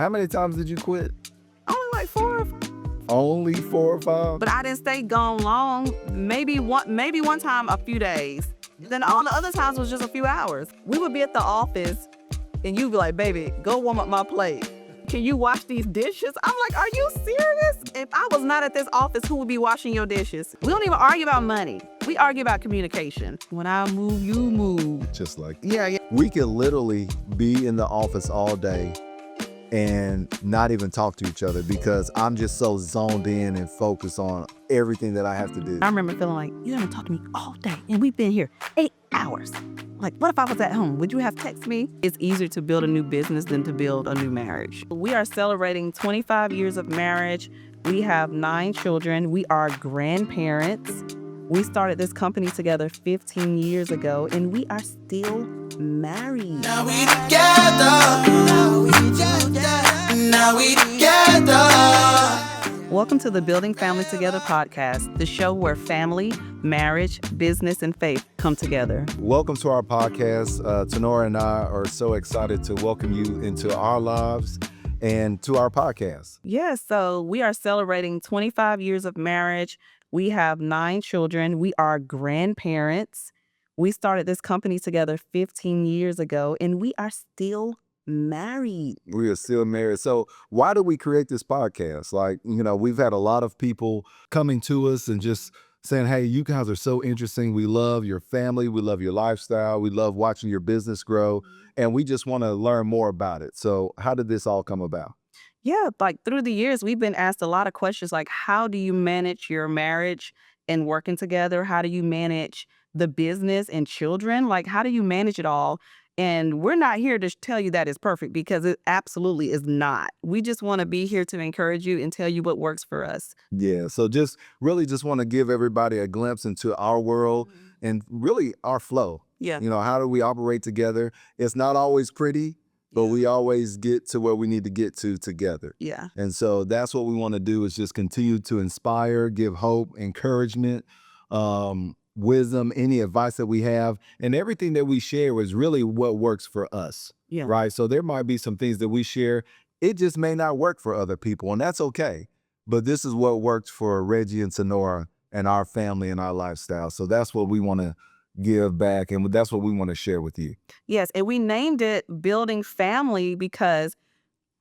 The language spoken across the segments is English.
How many times did you quit? Only like 4. Only 4 or 5? But I didn't stay gone long. Maybe one time a few days. Then all the other times was just a few hours. We would be at the office and you'd be like, baby, go warm up my plate. Can you wash these dishes? I'm like, are you serious? If I was not at this office, who would be washing your dishes? We don't even argue about money. We argue about communication. When I move, you move. Just like Yeah. we could literally be in the office all day and not even talk to each other because I'm just so zoned in and focused on everything that I have to do. I remember feeling like, you haven't talked to me all day and we've been here 8 hours. Like, what if I was at home? Would you have texted me? It's easier to build a new business than to build a new marriage. We are celebrating 25 years of marriage. We have 9 children. We are grandparents. We started this company together 15 years ago and we are still married. Now we together. Now we together. Welcome to the Building Family Together podcast, the show where family, marriage, business, and faith come together. Welcome to our podcast. Tanora and I are so excited to welcome you into our lives and to our podcast. Yes, so we are celebrating 25 years of marriage. We have 9 children. We are grandparents. We started this company together 15 years ago, and we are still married. We are still married. So why do we create this podcast? Like, we've had a lot of people coming to us and just saying, hey, you guys are so interesting. We love your family. We love your lifestyle. We love watching your business grow. And we just want to learn more about it. So how did this all come about? Yeah, like through the years, we've been asked a lot of questions like, how do you manage your marriage and working together? How do you manage the business and children? Like, how do you manage it all? And we're not here to tell you that it's perfect because it absolutely is not. We just want to be here to encourage you and tell you what works for us. Yeah. So just want to give everybody a glimpse into our world and really our flow. Yeah. How do we operate together? It's not always pretty, but we always get to where we need to get to together. Yeah. And so that's what we want to do is just continue to inspire, give hope, encouragement, wisdom, any advice that we have, and everything that we share is really what works for us. Yeah. Right. So there might be some things that we share. It just may not work for other people, and that's okay. But this is what works for Reggie and Tanora and our family and our lifestyle. So that's what we want to give back, and that's what we want to share with you. Yes, and we named it Building Family because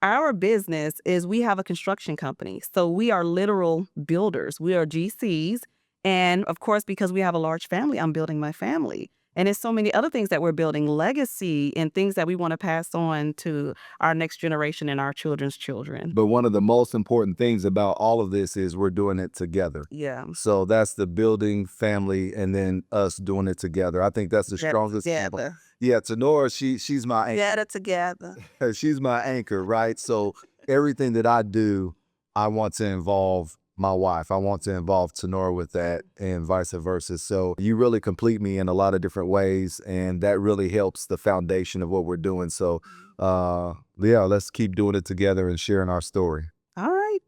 our business is we have a construction company. So we are literal builders. We are GCs. And of course, because we have a large family, I'm building my family. And there's so many other things that we're building, legacy and things that we want to pass on to our next generation and our children's children. But one of the most important things about all of this is we're doing it together. Yeah. So that's the building family and then us doing it together. I think that's the strongest. Together. Yeah, Tanora, she's my anchor. Together. She's my anchor, right? So everything that I do, I want to involve my wife. I want to involve Tanora with that and vice versa. So you really complete me in a lot of different ways, and that really helps the foundation of what we're doing. So let's keep doing it together and sharing our story. All right.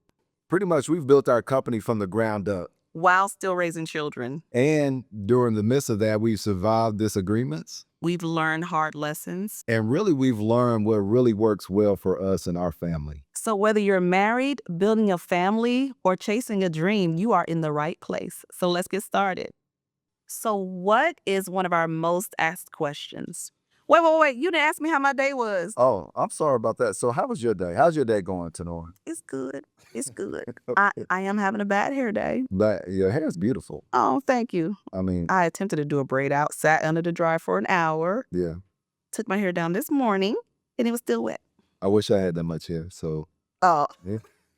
Pretty much we've built our company from the ground up. While still raising children. And during the midst of that, we've survived disagreements. We've learned hard lessons. And really, we've learned what really works well for us and our family. So whether you're married, building a family, or chasing a dream, you are in the right place. So let's get started. So what is one of our most asked questions? Wait. You didn't ask me how my day was. Oh, I'm sorry about that. So how was your day? How's your day going, Tanora? It's good. It's good. I am having a bad hair day. But your hair is beautiful. Oh, thank you. I mean, I attempted to do a braid out, sat under the dryer for an hour, yeah. took my hair down this morning, and it was still wet. I wish I had that much hair. So, Oh, yeah.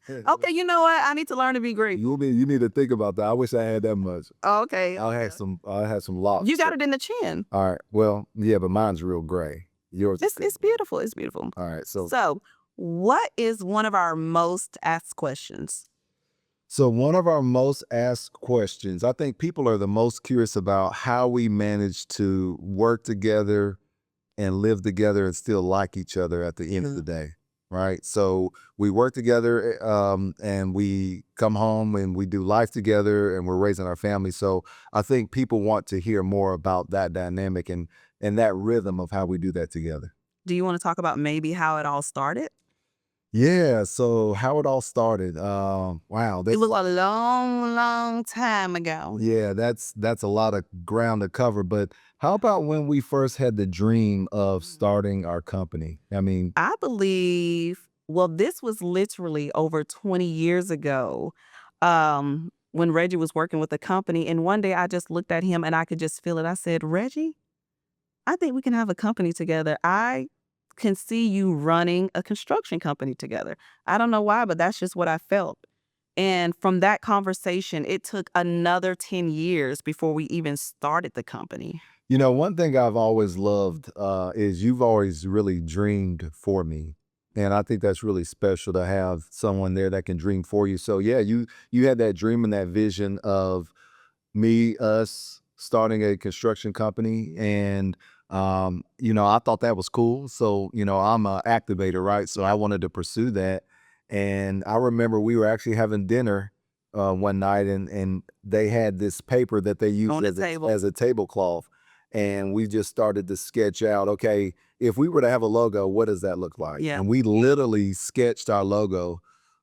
okay. You know what? I need to learn to be grateful. You need to think about that. I wish I had that much. Oh, okay. I had some locks. You got it in the chin. All right. Well, yeah, but mine's real gray. Yours. It's beautiful. It's beautiful. All right. So what is one of our most asked questions? So one of our most asked questions, I think people are the most curious about how we manage to work together and live together and still like each other at the end of the day, right? So we work together and we come home and we do life together and we're raising our family. So I think people want to hear more about that dynamic and that rhythm of how we do that together. Do you want to talk about maybe how it all started? Yeah. So how it all started. Wow. It was a long, long time ago. Yeah, that's a lot of ground to cover. But how about when we first had the dream of starting our company? I mean, I believe, well, this was literally over 20 years ago, when Reggie was working with the company. And one day I just looked at him and I could just feel it. I said, Reggie, I think we can have a company together. I can see you running a construction company together. I don't know why, but that's just what I felt. And from that conversation, it took another 10 years before we even started the company. one thing I've always loved is you've always really dreamed for me. And I think that's really special to have someone there that can dream for you. So yeah, you had that dream and that vision of us starting a construction company. And I thought that was cool. So, I'm an activator, right? So I wanted to pursue that. And I remember we were actually having dinner one night, and they had this paper that they used On the as table. as a tablecloth. And we just started to sketch out, okay, if we were to have a logo, what does that look like? Yeah. And we literally sketched our logo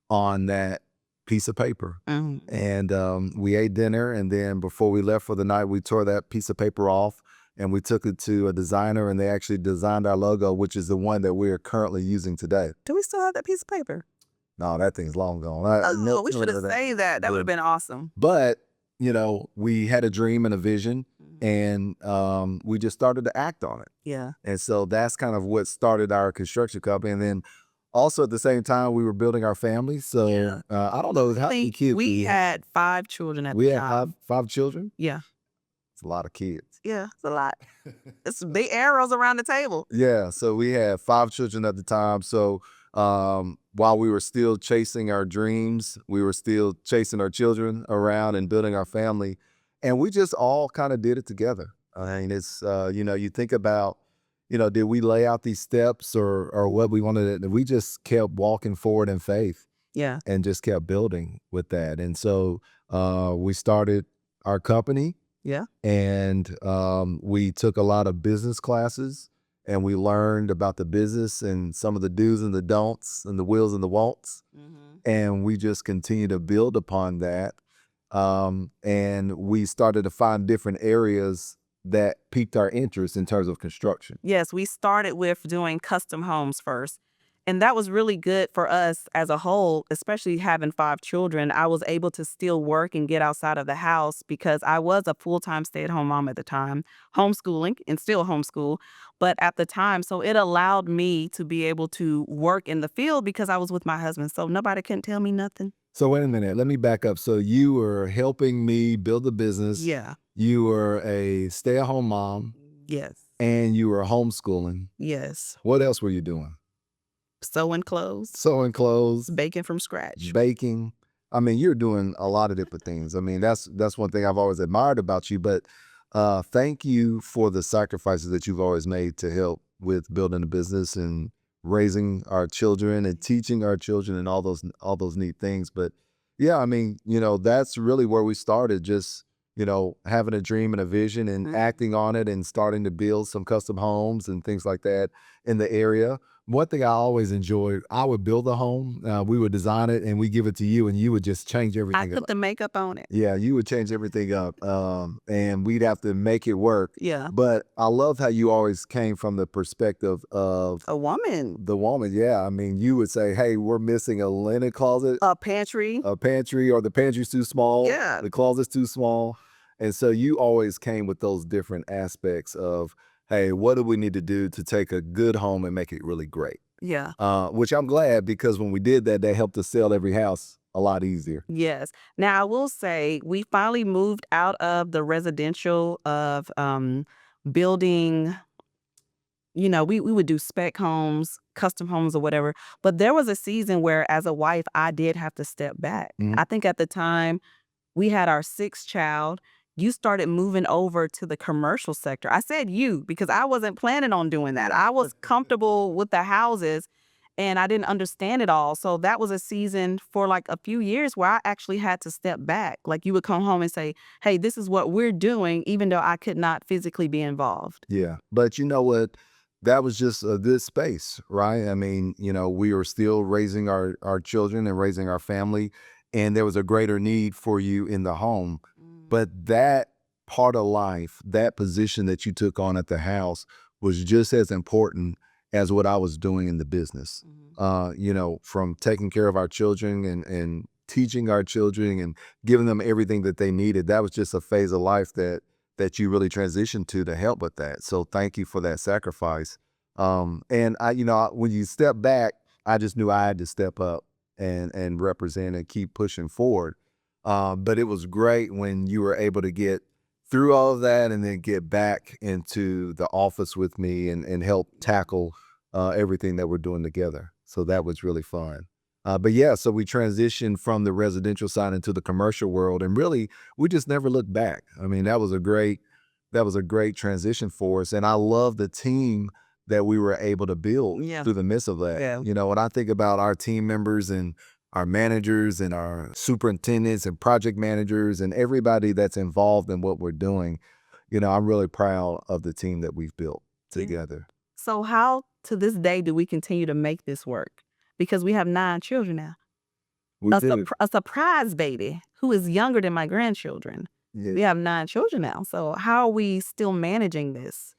on that piece of paper. Mhm. And we ate dinner, and then before we left for the night, we tore that piece of paper off and we took it to a designer, and they actually designed our logo, which is the one that we're currently using today. Do we still have that piece of paper? No, that thing's long gone. Oh, we should have saved that. That would have been awesome. But, we had a dream and a vision, and we just started to act on it. Yeah. And so that's kind of what started our construction company. And then also at the same time, we were building our family. So Yeah. I don't know how many kids We had 5 children at We the had time. five children. Yeah. It's a lot of kids. Yeah, it's a lot. It's big arrows around the table. Yeah, so we had 5 children at the time. So while we were still chasing our dreams, we were still chasing our children around and building our family. And we just all kind of did it together. I mean, it's, you think about, did we lay out these steps or what we wanted to, we just kept walking forward in faith Yeah. and just kept building with that. And so we started our company. Yeah. And we took a lot of business classes, and we learned about the business and some of the do's and the don'ts and the wills and the won'ts. And we just continued to build upon that. And we started to find different areas that piqued our interest in terms of construction. Yes, we started with doing custom homes first. And that was really good for us as a whole, especially having 5 children. I was able to still work and get outside of the house because I was a full-time stay-at-home mom at the time, homeschooling and still homeschool. But at the time, so it allowed me to be able to work in the field because I was with my husband. So nobody couldn't tell me nothing. So wait a minute, let me back up. So you were helping me build the business. Yeah. You were a stay-at-home mom, Yes. and you were homeschooling. Yes. What else were you doing? Sewing clothes, Sewing clothes, baking from scratch. baking. I mean, you're doing a lot of different things. I mean, that's one thing I've always admired about you. But thank you for the sacrifices that you've always made to help with building a business and raising our children and teaching our children and all those neat things. But yeah, I mean, that's really where we started. Just having a dream and a vision and acting on it and starting to build some custom homes and things like that in the area. One thing I always enjoyed, I would build a home, we would design it, and we give it to you, and you would just change I everything put up. the makeup on it. Yeah, you would change everything up, and we'd have to make it work. Yeah. But I love how you always came from the perspective of A woman. the woman. Yeah, I mean, you would say, hey, we're missing a linen closet, A pantry. a pantry, or the pantry's too small. Yeah. The closet's too small. And so you always came with those different aspects of, hey, what do we need to do to take a good home and make it really great? Yeah. Which I'm glad, because when we did that, that helped us sell every house a lot easier. Yes. Now, I will say we finally moved out of the residential of building, we would do spec homes, custom homes or whatever. But there was a season where as a wife, I did have to step back. I think at the time we had our 6th child. You started moving over to the commercial sector. I said you because I wasn't planning on doing that. I was comfortable with the houses and I didn't understand it all. So that was a season for like a few years where I actually had to step back. Like you would come home and say, hey, this is what we're doing, even though I could not physically be involved. Yeah. But you know what? that was just a good space, right? I mean, we were still raising our children and raising our family, and there was a greater need for you in the home. But that part of life, that position that you took on at the house was just as important as what I was doing in the business. From taking care of our children and teaching our children and giving them everything that they needed. That was just a phase of life that you really transitioned to help with that. So thank you for that sacrifice. And when you step back, I just knew I had to step up and represent and keep pushing forward. But it was great when you were able to get through all of that and then get back into the office with me and help tackle everything that we're doing together. So that was really fun. But yeah, so we transitioned from the residential side into the commercial world, and really, we just never looked back. I mean, that was a great transition for us, and I love the team that we were able to build through the midst of that. Yeah. When I think about our team members and our managers and our superintendents and project managers and everybody that's involved in what we're doing, I'm really proud of the team that we've built together. So how, to this day, do we continue to make this work? Because we have 9 children now. We do. A surprise baby who is younger than my grandchildren. Yeah. We have 9 children now. So how are we still managing this?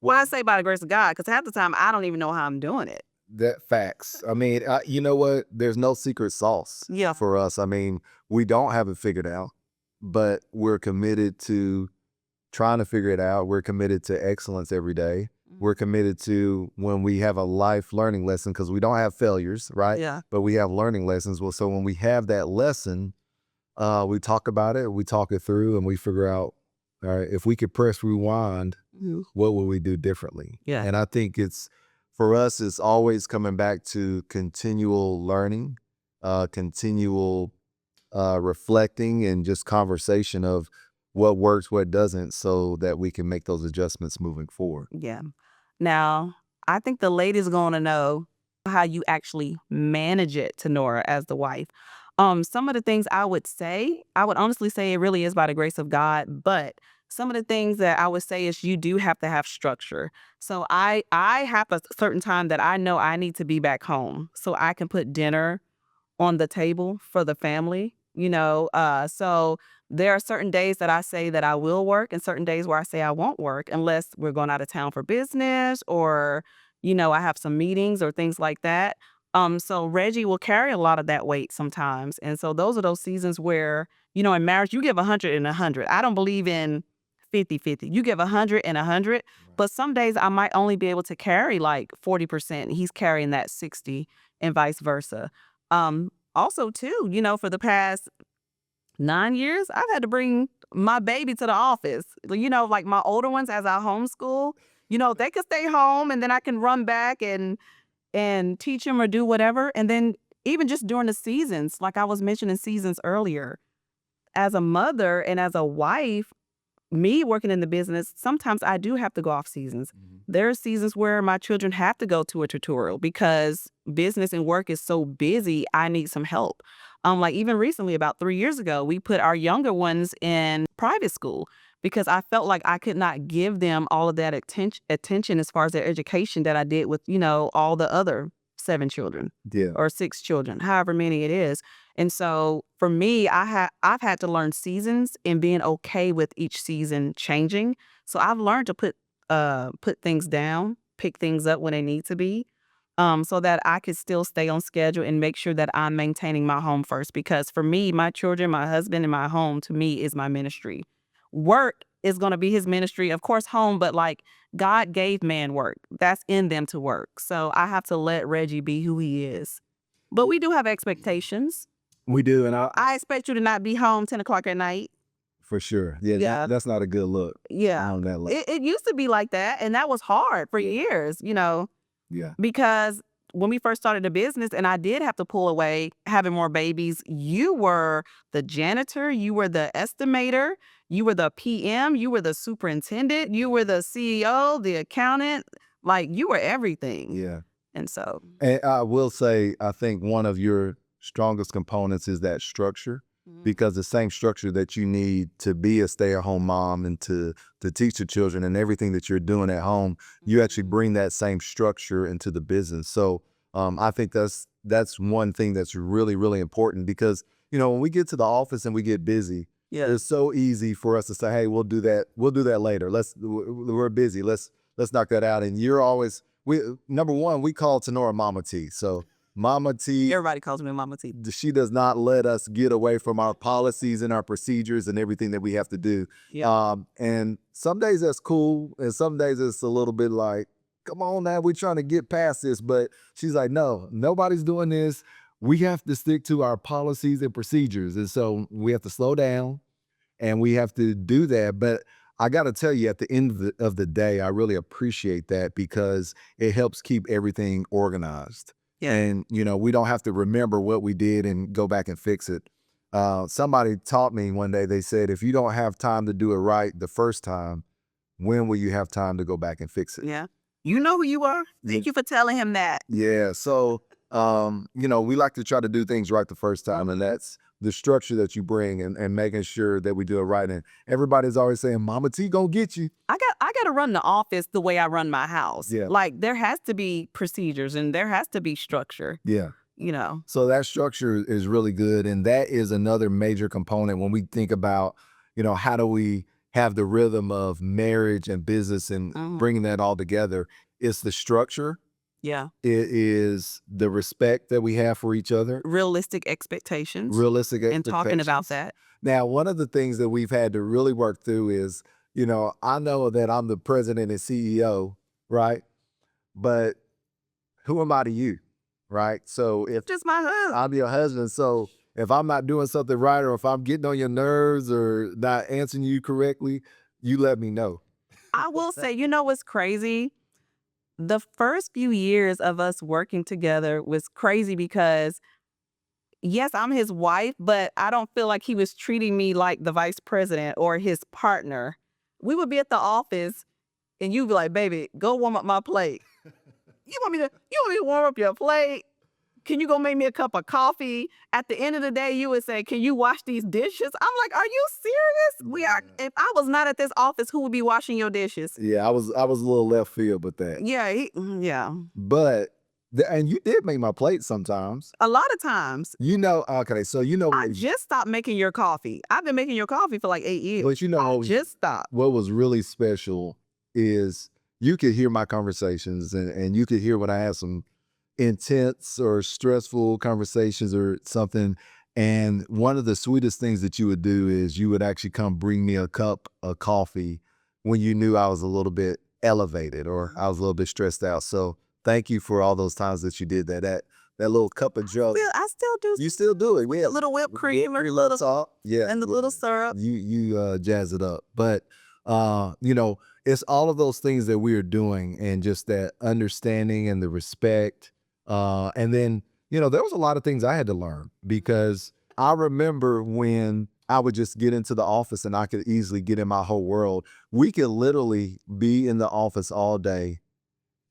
Well, I say by the grace of God, because half the time I don't even know how I'm doing it. That facts. I mean, you know what? There's no secret sauce for us. I mean, we don't have it figured out, but we're committed to trying to figure it out. We're committed to excellence every day. We're committed to, when we have a life learning lesson, because we don't have failures, right? Yeah. But we have learning lessons. Well, so when we have that lesson, we talk about it, we talk it through, and we figure out, all right, if we could press rewind, what would we do differently? Yeah. And I think for us, it's always coming back to continual learning, continual reflecting, and just conversation of what works, what doesn't, so that we can make those adjustments moving forward. Yeah. Now, I think the ladies going to know how you actually manage it, Tanora, as the wife. Some of the things I would honestly say it really is by the grace of God, but some of the things that I would say is you do have to have structure. So I have a certain time that I know I need to be back home so I can put dinner on the table for the family, so there are certain days that I say that I will work and certain days where I say I won't work unless we're going out of town for business or, I have some meetings or things like that. So Reggie will carry a lot of that weight sometimes. And so those are those seasons where, in marriage, you give 100 and 100. I don't believe in 50-50. You give 100 and 100, but some days I might only be able to carry like 40%. He's carrying that 60 and vice versa. Also too, for the past 9 years, I've had to bring my baby to the office. Like my older ones, as I homeschool, they could stay home and then I can run back and teach them or do whatever. And then even just during the seasons, like I was mentioning seasons earlier, as a mother and as a wife, me working in the business, sometimes I do have to go off seasons. There are seasons where my children have to go to a tutorial because business and work is so busy, I need some help. Like even recently, about 3 years ago, we put our younger ones in private school because I felt like I could not give them all of that attention as far as their education that I did with, all the other 7 children or 6 children, however many it is. And so for me, I've had to learn seasons and being okay with each season changing. So I've learned to put things down, pick things up when they need to be, so that I could still stay on schedule and make sure that I'm maintaining my home first. Because for me, my children, my husband, and my home, to me, is my ministry. Work is going to be his ministry, of course, home, but like God gave man work. That's in them to work. So I have to let Reggie be who he is. But we do have expectations. We do, and I expect you to not be home 10 o'clock at night. For sure. Yeah. That's not a good look. Yeah. On that level. It used to be like that, and that was hard for years, Yeah. because when we first started the business and I did have to pull away having more babies, you were the janitor, you were the estimator, you were the PM, you were the superintendent, you were the CEO, the accountant, like you were everything. Yeah. And so. And I will say, I think one of your strongest components is that structure. because the same structure that you need to be a stay-at-home mom and to teach the children and everything that you're doing at home, you actually bring that same structure into the business. So I think that's one thing that's really, really important because, when we get to the office and we get busy, it's so easy for us to say, hey, we'll do that later. We're busy. Let's knock that out. And you're always, number one, we call Tanora Mama T. So Mama T, Everybody calls me Mama T. she does not let us get away from our policies and our procedures and everything that we have to do. Yeah. And some days that's cool. And some days it's a little bit like, come on now, we're trying to get past this. But she's like, no, nobody's doing this. We have to stick to our policies and procedures. And so we have to slow down and we have to do that. But I got to tell you, at the end of the day, I really appreciate that because it helps keep everything organized. Yeah. And, we don't have to remember what we did and go back and fix it. Somebody taught me one day, they said, if you don't have time to do it right the first time, when will you have time to go back and fix it? Yeah. You know who you are. Thank you for telling him that. Yeah. So, we like to try to do things right the first time, and that's the structure that you bring and making sure that we do it right. And everybody's always saying, Mama T gonna get you. I got to run the office the way I run my house. Yeah. Like there has to be procedures and there has to be structure. Yeah. So that structure is really good. And that is another major component when we think about, how do we have the rhythm of marriage and business and bringing that all together. It's the structure. Yeah. It is the respect that we have for each other. Realistic expectations. And talking about that. Now, one of the things that we've had to really work through is, I know that I'm the president and CEO, right? But who am I to you, right? So if Just my husband. I'm your husband, so if I'm not doing something right or if I'm getting on your nerves or not answering you correctly, you let me know. I will say, what's crazy? The first few years of us working together was crazy because, yes, I'm his wife, but I don't feel like he was treating me like the vice president or his partner. We would be at the office and you'd be like, baby, go warm up my plate. You want me to warm up your plate? Can you go make me a cup of coffee? At the end of the day, you would say, can you wash these dishes? I'm like, are you serious? If I was not at this office, who would be washing your dishes? Yeah, I was a little left field with that. Yeah, yeah. But and you did make my plate sometimes. A lot of times. Okay, so I just stopped making your coffee. I've been making your coffee for like 8 years. But I just stopped. What was really special is you could hear my conversations and you could hear when I had some intense or stressful conversations or something. And one of the sweetest things that you would do is you would actually come bring me a cup of coffee when you knew I was a little bit elevated or I was a little bit stressed out. So thank you for all those times that you did that. That little cup of joe. I still do. You still do it. We have a little whipped cream or a little salt. Yeah. And the little syrup. You jazz it up. But it's all of those things that we are doing and just that understanding and the respect. And then, there was a lot of things I had to learn because I remember when I would just get into the office and I could easily get in my whole world. We could literally be in the office all day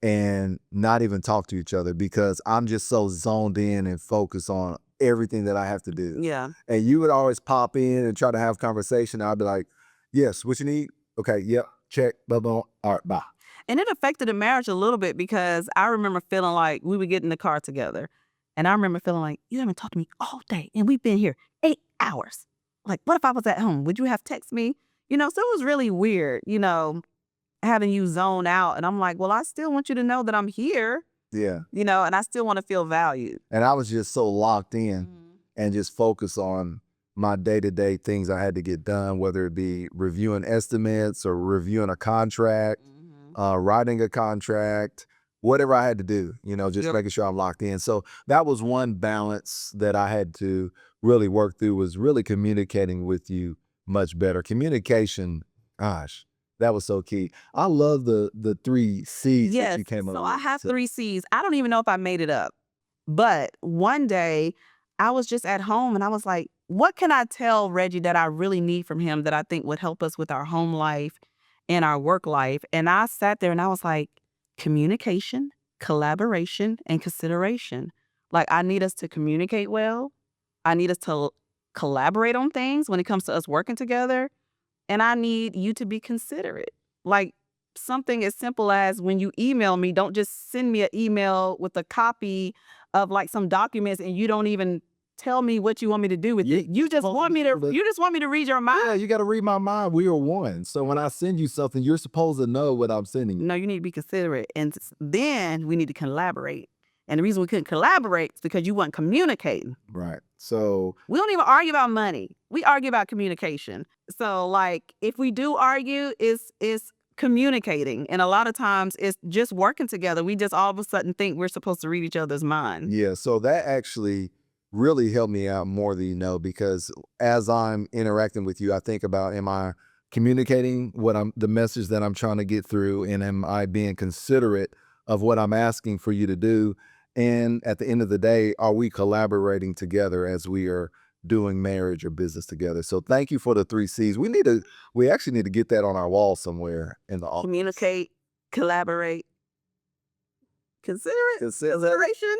and not even talk to each other because I'm just so zoned in and focused on everything that I have to do. Yeah. And you would always pop in and try to have conversation. I'd be like, yes, what you need? Okay, yep, check, blah, blah, all right, bye. And it affected the marriage a little bit because I remember feeling like we would get in the car together. And I remember feeling like, you haven't talked to me all day. And we've been here 8 hours. Like, what if I was at home? Would you have texted me? So it was really weird, having you zone out. And I'm like, well, I still want you to know that I'm here. Yeah. And I still want to feel valued. And I was just so locked in and just focused on my day-to-day things I had to get done, whether it be reviewing estimates or reviewing a contract, writing a contract, whatever I had to do, just making sure I'm locked in. So that was one balance that I had to really work through, was really communicating with you much better. Communication, gosh, that was so key. I love the 3 C's that you came up with. So I have 3 C's. I don't even know if I made it up. But one day I was just at home and I was like, what can I tell Reggie that I really need from him that I think would help us with our home life and our work life? And I sat there and I was like, communication, collaboration, and consideration. Like, I need us to communicate well. I need us to collaborate on things when it comes to us working together. And I need you to be considerate. Like something as simple as when you email me, don't just send me an email with a copy of like some documents and you don't even tell me what you want me to do with it. You just want me to read your mind. Yeah, you got to read my mind. We are one. So when I send you something, you're supposed to know what I'm sending you. No, you need to be considerate. And then we need to collaborate. And the reason we couldn't collaborate is because you weren't communicating. Right. So we don't even argue about money. We argue about communication. So like if we do argue, it's communicating. And a lot of times it's just working together. We just all of a sudden think we're supposed to read each other's minds. yeah, so that actually really helped me out more than you know, because as I'm interacting with you, I think about, am I communicating the message that I'm trying to get through, and am I being considerate of what I'm asking for you to do? And at the end of the day, are we collaborating together as we are doing marriage or business together? So thank you for the 3 C's. We actually need to get that on our wall somewhere in the office. Communicate, collaborate, consideration.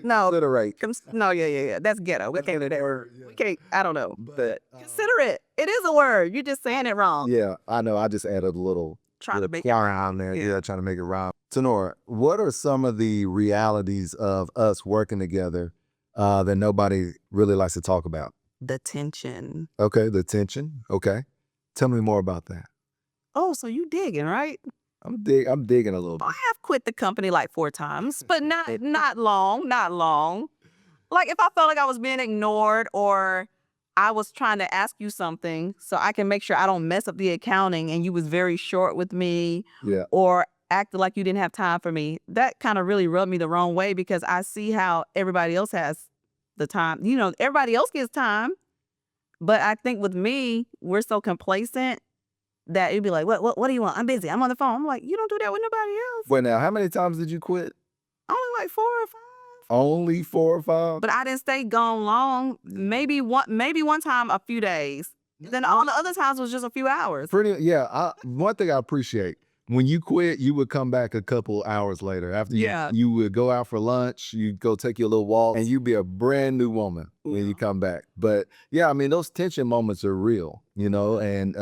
No, Considerate. no, yeah. That's ghetto. We can't do that. Yeah. We can't. I don't know, but But, considerate. It is a word. You're just saying it wrong. Yeah, I know. I just added a little Trying to make on there. Yeah, trying to make it rhyme. Tanora, what are some of the realities of us working together that nobody really likes to talk about? the tension. Okay, the tension. Okay. Tell me more about that. Oh, so you digging, right? I'm digging a little bit. I have quit the company like 4 times, but not long. Like if I felt like I was being ignored or I was trying to ask you something so I can make sure I don't mess up the accounting and you was very short with me Yeah. or acted like you didn't have time for me, that kind of really rubbed me the wrong way because I see how everybody else has the time. You know, everybody else gets time. But I think with me, we're so complacent that it'd be like, what do you want? I'm busy. I'm on the phone. I'm like, you don't do that with nobody else. Wait, now, how many times did you quit? Only like 4 or 5. Only 4 or 5? But I didn't stay gone long. Maybe one time a few days. Then all the other times was just a few hours. One thing I appreciate, when you quit, you would come back a couple hours later. After you would go out for lunch, you'd go take your little walk, and you'd be a brand new woman when you come back. But yeah, I mean, those tension moments are real, you know, and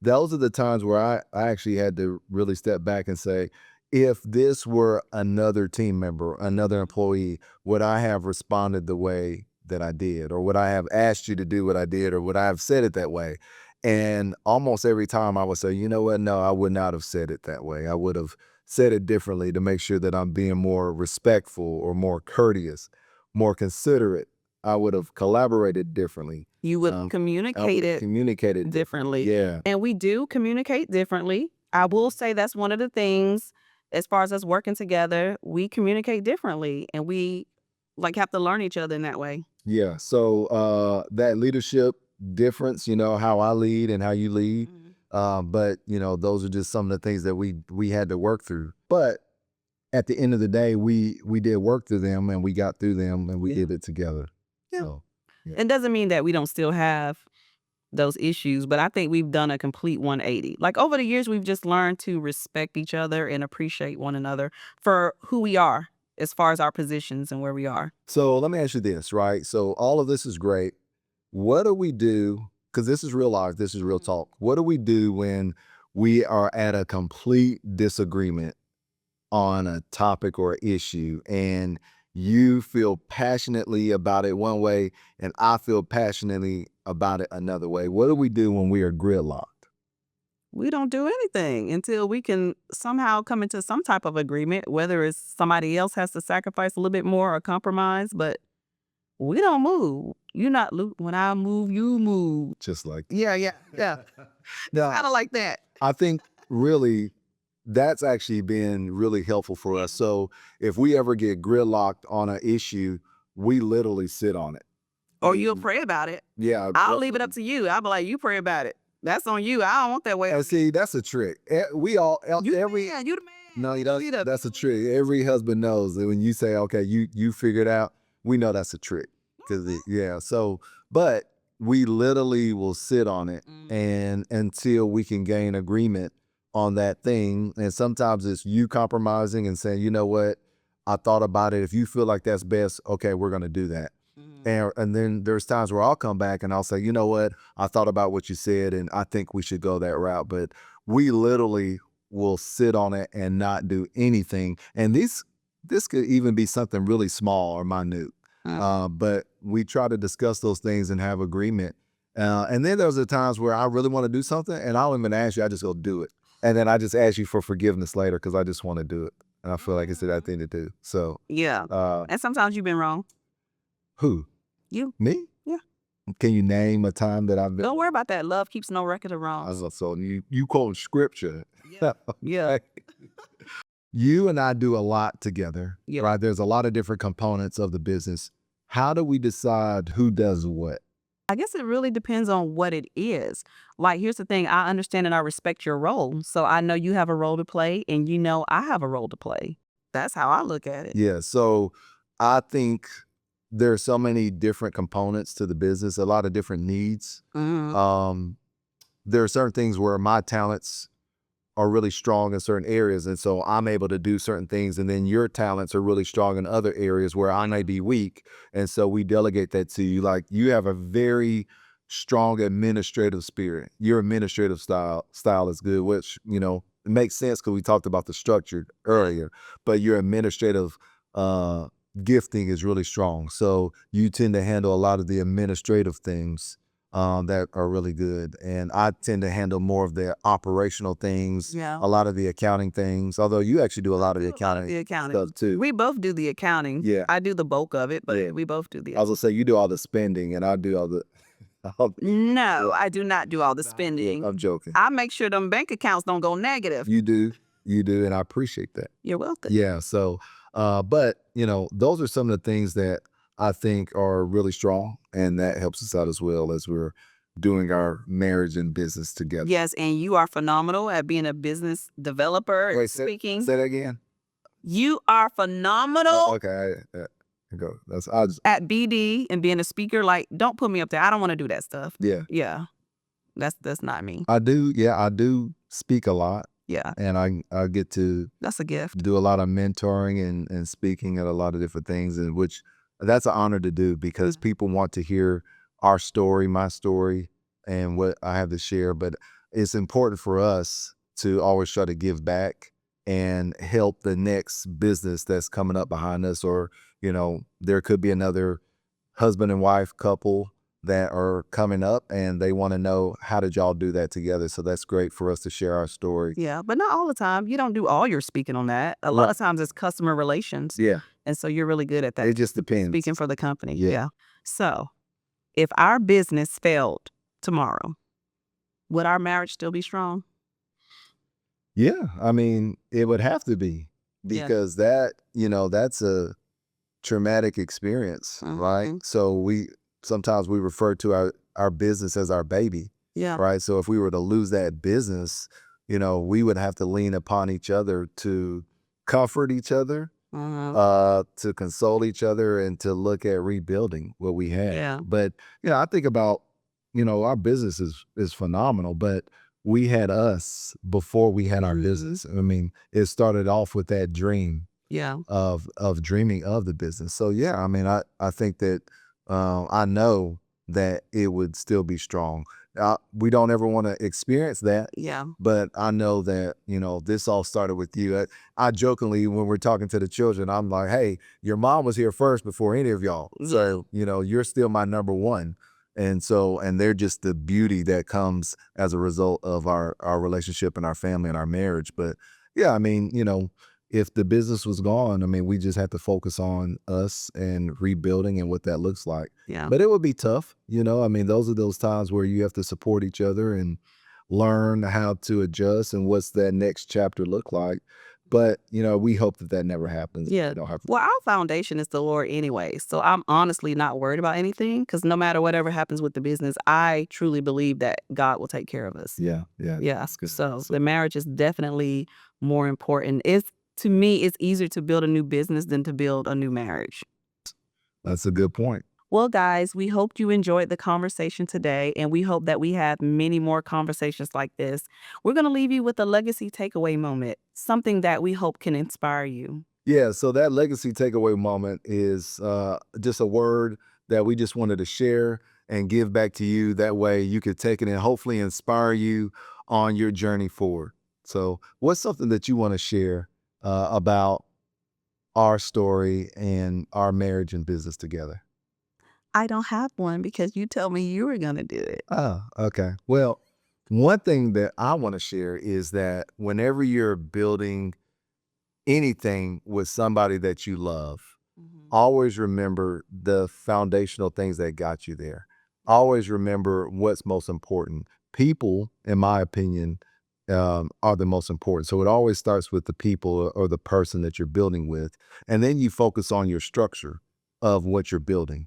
those are the times where I actually had to really step back and say, if this were another team member, another employee, would I have responded the way that I did? Or would I have asked you to do what I did? Or would I have said it that way? And almost every time I would say, you know what? No, I would not have said it that way. I would have said it differently to make sure that I'm being more respectful or more courteous, more considerate. I would have collaborated differently. You would have communicated differently. Yeah. And we do communicate differently. I will say that's one of the things as far as us working together, we communicate differently and we like have to learn each other in that way. Yeah. So that leadership difference, you know, how I lead and how you lead. But, you know, those are just some of the things that we had to work through. But at the end of the day, we did work through them and we got through them and we did it together. Yeah. So, It doesn't mean that we don't still have those issues, but I think we've done a complete 180. Like over the years, we've just learned to respect each other and appreciate one another for who we are as far as our positions and where we are. So let me ask you this, right? So all of this is great. What do we do? Because this is real life, this is real talk. What do we do when we are at a complete disagreement on a topic or issue and you feel passionately about it one way and I feel passionately about it another way? What do we do when we are gridlocked? We don't do anything until we can somehow come into some type of agreement, whether it's somebody else has to sacrifice a little bit more or compromise, but we don't move. You're not, when I move, you move. Just like Yeah. no, Kind of like that. I think really that's actually been really helpful for us. So if we ever get gridlocked on an issue, we literally sit on it. Or you'll pray about it. Yeah. I'll leave it up to you. I'll be like, you pray about it. That's on you. I don't want that way. And see, that's a trick. We all, You the every, man. You the man. no, you You don't. the- That's a trick. Every husband knows that when you say, okay, you figure it out, we know that's a trick. So, but we literally will sit on it and until we can gain agreement on that thing. And sometimes it's you compromising and saying, you know what, I thought about it. If you feel like that's best, okay, we're going to do that. And then there's times where I'll come back and I'll say, you know what, I thought about what you said and I think we should go that route. But we literally will sit on it and not do anything. And this could even be something really small or minute. But we try to discuss those things and have agreement. And then there's the times where I really want to do something and I don't even ask you, I just go do it. And then I just ask you for forgiveness later because I just want to do it. And I feel like it's the right thing to do. So Yeah. And sometimes you've been wrong. who? You. Me? Yeah. Can you name a time that I've been? Don't worry about that. Love keeps no record of wrongs. So you quote scripture. Yeah. You and I do a lot together, Yeah. right? There's a lot of different components of the business. How do we decide who does what? I guess it really depends on what it is. Like, here's the thing. I understand and I respect your role. So I know you have a role to play and you know I have a role to play. That's how I look at it. Yeah. So I think there's so many different components to the business, a lot of different needs. Mhm. There are certain things where my talents are really strong in certain areas. And so I'm able to do certain things. And then your talents are really strong in other areas where I may be weak. And so we delegate that to you. Like you have a very strong administrative spirit. Your administrative style is good, which, it makes sense because we talked about the structure earlier, but your administrative gifting is really strong. So you tend to handle a lot of the administrative things that are really good. And I tend to handle more of the operational things, Yeah. a lot of the accounting things, although you actually do a lot of the accounting, The accounting. stuff too. We both do the accounting. Yeah. I do the bulk of it, but Yeah. we both do the I was gonna say you do all the spending and I do all the No, I do not do all the spending. I'm joking. I make sure them bank accounts don't go negative. You do, and I appreciate that. You're welcome. Yeah. So but those are some of the things that I think are really strong and that helps us out as well as we're doing our marriage and business together. Yes, and you are phenomenal at being a business developer. Wait, speaking. Say that again. You are phenomenal Okay. Go. at BD and being a speaker. Like, don't put me up there. I don't want to do that stuff. Yeah. Yeah. That's not me. I do. Yeah, I do speak a lot. Yeah. And I get to That's a gift. do a lot of mentoring and speaking at a lot of different things, and which that's an honor to do because people want to hear our story, my story, and what I have to share. But it's important for us to always try to give back and help the next business that's coming up behind us. Or, there could be another husband and wife couple that are coming up and they want to know, how did y'all do that together? So that's great for us to share our story. Yeah, but not all the time. You don't do all your speaking on that. A lot of times it's customer relations. Yeah. And so you're really good at that. It just depends. Speaking for the company. Yeah. So if our business failed tomorrow, would our marriage still be strong? Yeah. I mean, it would have to be because that's a traumatic experience, right? So sometimes we refer to our business as our baby. Yeah. Right. So if we were to lose that business, we would have to lean upon each other to comfort each other, to console each other, and to look at rebuilding what we had. Yeah. But I think about our business is phenomenal, but we had us before we had our business. I mean, it started off with that dream. Yeah. Of dreaming of the business. So yeah, I mean, I think that I know that it would still be strong. We don't ever want to experience that. Yeah. But I know that, this all started with you. I jokingly, when we're talking to the children, I'm like, hey, your mom was here first before any of y'all. So, you're still my number one. And they're just the beauty that comes as a result of our relationship and our family and our marriage. But yeah, I mean, if the business was gone, I mean, we just have to focus on us and rebuilding and what that looks like. Yeah. But it would be tough, I mean, those are those times where you have to support each other and learn how to adjust and what's that next chapter look like. But, we hope that never happens. Yeah. Well, our foundation is the Lord anyway. So I'm honestly not worried about anything because no matter whatever happens with the business, I truly believe that God will take care of us. Yeah. Yeah. That's good. So the marriage is definitely more important. To me, it's easier to build a new business than to build a new marriage. That's a good point. Well, guys, we hope you enjoyed the conversation today, and we hope that we have many more conversations like this. We're going to leave you with a legacy takeaway moment, something that we hope can inspire you. Yeah, so that legacy takeaway moment is just a word that we just wanted to share and give back to you. That way you could take it and hopefully inspire you on your journey forward. So what's something that you want to share about our story and our marriage and business together? I don't have one because you told me you were going to do it. Oh, okay. Well, one thing that I want to share is that whenever you're building anything with somebody that you love, always remember the foundational things that got you there. Always remember what's most important. People, in my opinion, are the most important. So it always starts with the people or the person that you're building with. And then you focus on your structure of what you're building.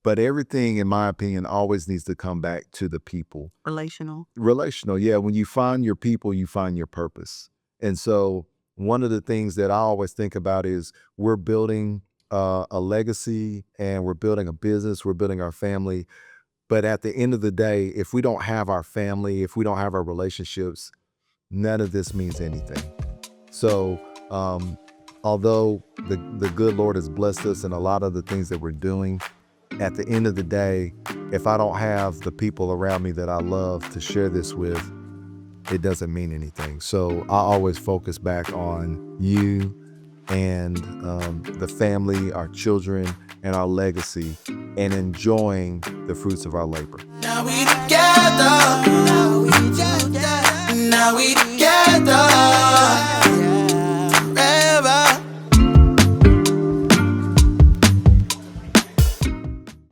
But everything, in my opinion, always needs to come back to the people. Relational. Relational, yeah. When you find your people, you find your purpose. And so one of the things that I always think about is we're building a legacy and we're building a business, we're building our family. But at the end of the day, if we don't have our family, if we don't have our relationships, none of this means anything. So although the good Lord has blessed us in a lot of the things that we're doing, at the end of the day, if I don't have the people around me that I love to share this with, it doesn't mean anything. So I always focus back on you and the family, our children, and our legacy, and enjoying the fruits of our labor. Now we together. Now we together.